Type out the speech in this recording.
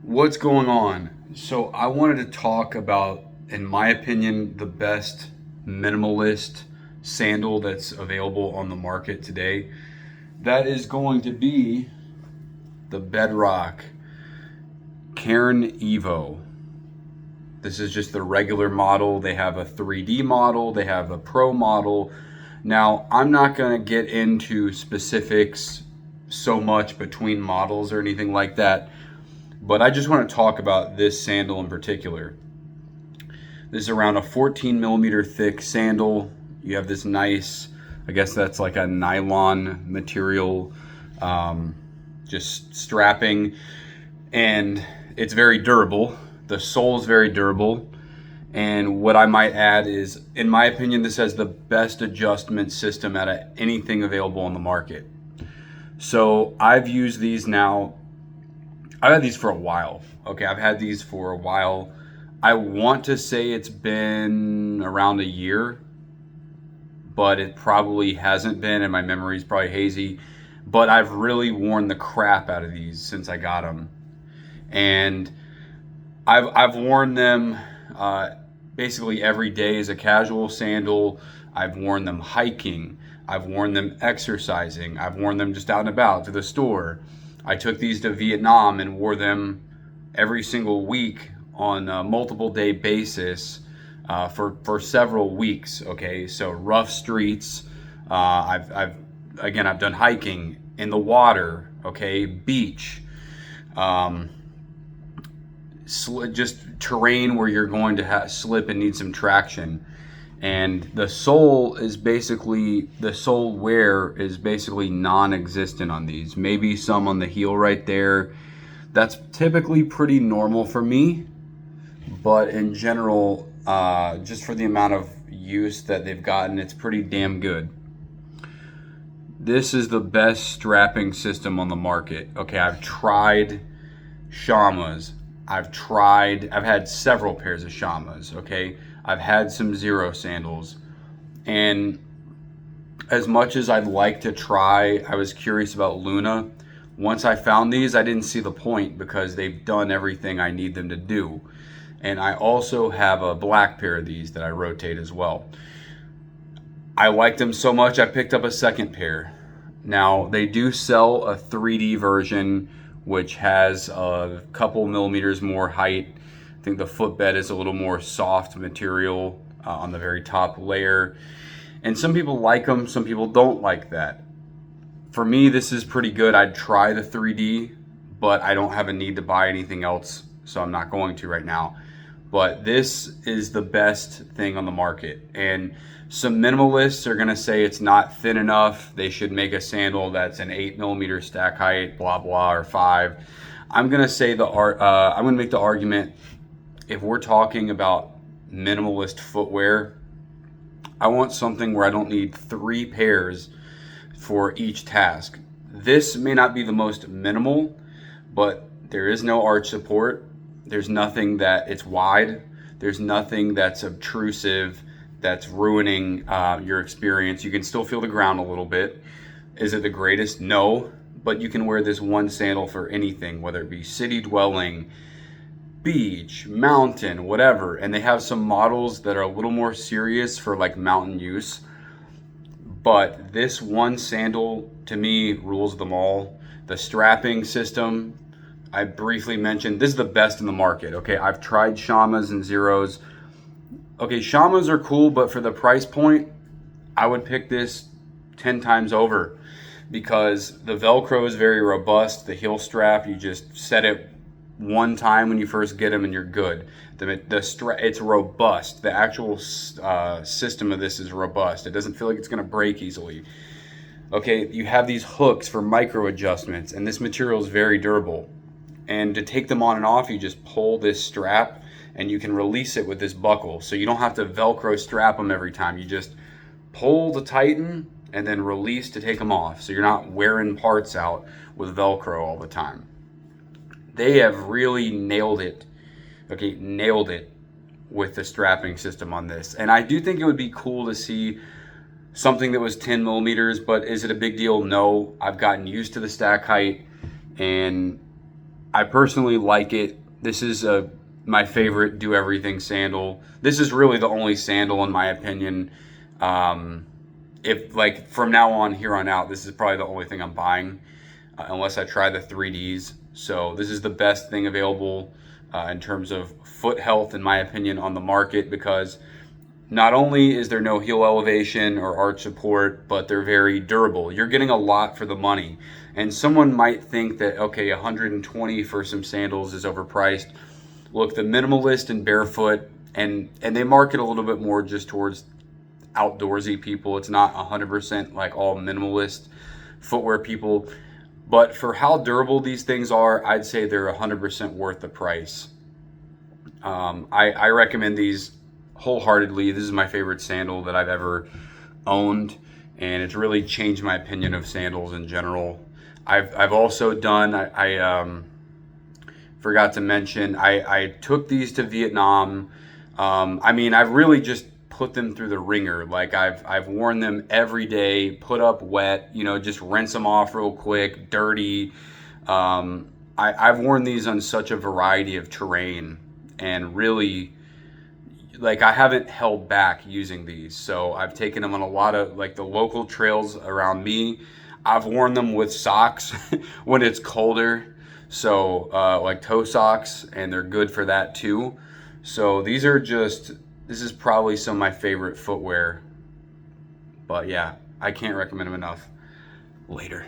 What's going on? So, I wanted to talk about, in my opinion, the best minimalist sandal that's available on the market today. That is going to be the Bedrock Cairn Evo. This is just the regular model. They have a 3D model, they have a Pro model. Now, I'm not going to get into specifics so much between models or anything like that, but I just want to talk about this sandal in particular. This is around a 14 millimeter thick sandal. You have this nice, I guess that's like a nylon material, just strapping, and it's very durable. The sole is very durable. And what I might add is, in my opinion, this has the best adjustment system out of anything available on the market. So I've used these now. I've had these for a while. Okay, I've had these for a while. I want to say it's been around a year, but it probably hasn't been, and my memory's probably hazy. But I've really worn the crap out of these since I got them, and I've worn them basically every day as a casual sandal. I've worn them hiking. I've worn them exercising. I've worn them just out and about to the store. I took these to Vietnam and wore them every single week on a multiple day basis for several weeks. Okay, so rough streets. I've done hiking in the water. Okay, beach. Just terrain where you're going to slip and need some traction. And the sole wear is basically non-existent on these. Maybe some on the heel right there. That's typically pretty normal for me, but in general, just for the amount of use that they've gotten, it's pretty damn good. This is the best strapping system on the market. Okay, I've tried Shamas. I've had several pairs of Shamas, okay? I've had some Zero sandals. And as much as I'd like to try, I was curious about Luna. Once I found these, I didn't see the point because they've done everything I need them to do. And I also have a black pair of these that I rotate as well. I liked them so much, I picked up a second pair. Now, they do sell a 3D version, which has a couple millimeters more height. I think the footbed is a little more soft material on the very top layer. And some people like them, some people don't like that. For me, this is pretty good. I'd try the 3D, but I don't have a need to buy anything else, so I'm not going to right now. But this is the best thing on the market. And some minimalists are gonna say it's not thin enough. They should make a sandal that's an 8 millimeter stack height, blah blah, or 5. I'm gonna make the argument, if we're talking about minimalist footwear, I want something where I don't need 3 pairs for each task. This may not be the most minimal, but there is no arch support. There's nothing that it's wide. There's nothing that's obtrusive, that's ruining your experience. You can still feel the ground a little bit. Is it the greatest? No, but you can wear this one sandal for anything, whether it be city dwelling, beach, mountain, whatever. And they have some models that are a little more serious for like mountain use. But this one sandal, to me, rules them all. The strapping system, I briefly mentioned, this is the best in the market. Okay, I've tried Shamas and Zeros. Okay, Shamas are cool, but for the price point, I would pick this 10 times over because the Velcro is very robust. The heel strap, you just set it one time when you first get them and you're good. It's robust. The actual system of this is robust. It doesn't feel like it's gonna break easily. Okay, you have these hooks for micro adjustments, and this material is very durable. And to take them on and off, you just pull this strap and you can release it with this buckle. So you don't have to Velcro strap them every time. You just pull to tighten and then release to take them off. So you're not wearing parts out with Velcro all the time. They have really nailed it. Okay, nailed it with the strapping system on this. And I do think it would be cool to see something that was 10 millimeters, but is it a big deal? No. I've gotten used to the stack height, and I personally like it. This is my favorite do everything sandal. This is really the only sandal in my opinion. If like from now on here on out, this is probably the only thing I'm buying unless I try the 3Ds. So this is the best thing available in terms of foot health, in my opinion, on the market, because not only is there no heel elevation or arch support, but they're very durable. You're getting a lot for the money. And someone might think that, okay, 120 for some sandals is overpriced. Look, the minimalist and barefoot, and they market a little bit more just towards outdoorsy people. It's not 100% like all minimalist footwear people. But for how durable these things are, I'd say they're 100% worth the price. I recommend these wholeheartedly. This is my favorite sandal that I've ever owned, and it's really changed my opinion of sandals in general. I've also done, I forgot to mention, I took these to Vietnam. I mean, I've really just put them through the ringer. Like I've worn them every day, put up wet, you know, just rinse them off real quick, dirty. I've worn these on such a variety of terrain, and really, like, I haven't held back using these. So I've taken them on a lot of like the local trails around me. I've worn them with socks when it's colder. So like toe socks, and they're good for that too. So these are just, this is probably some of my favorite footwear. But yeah, I can't recommend them enough. Later.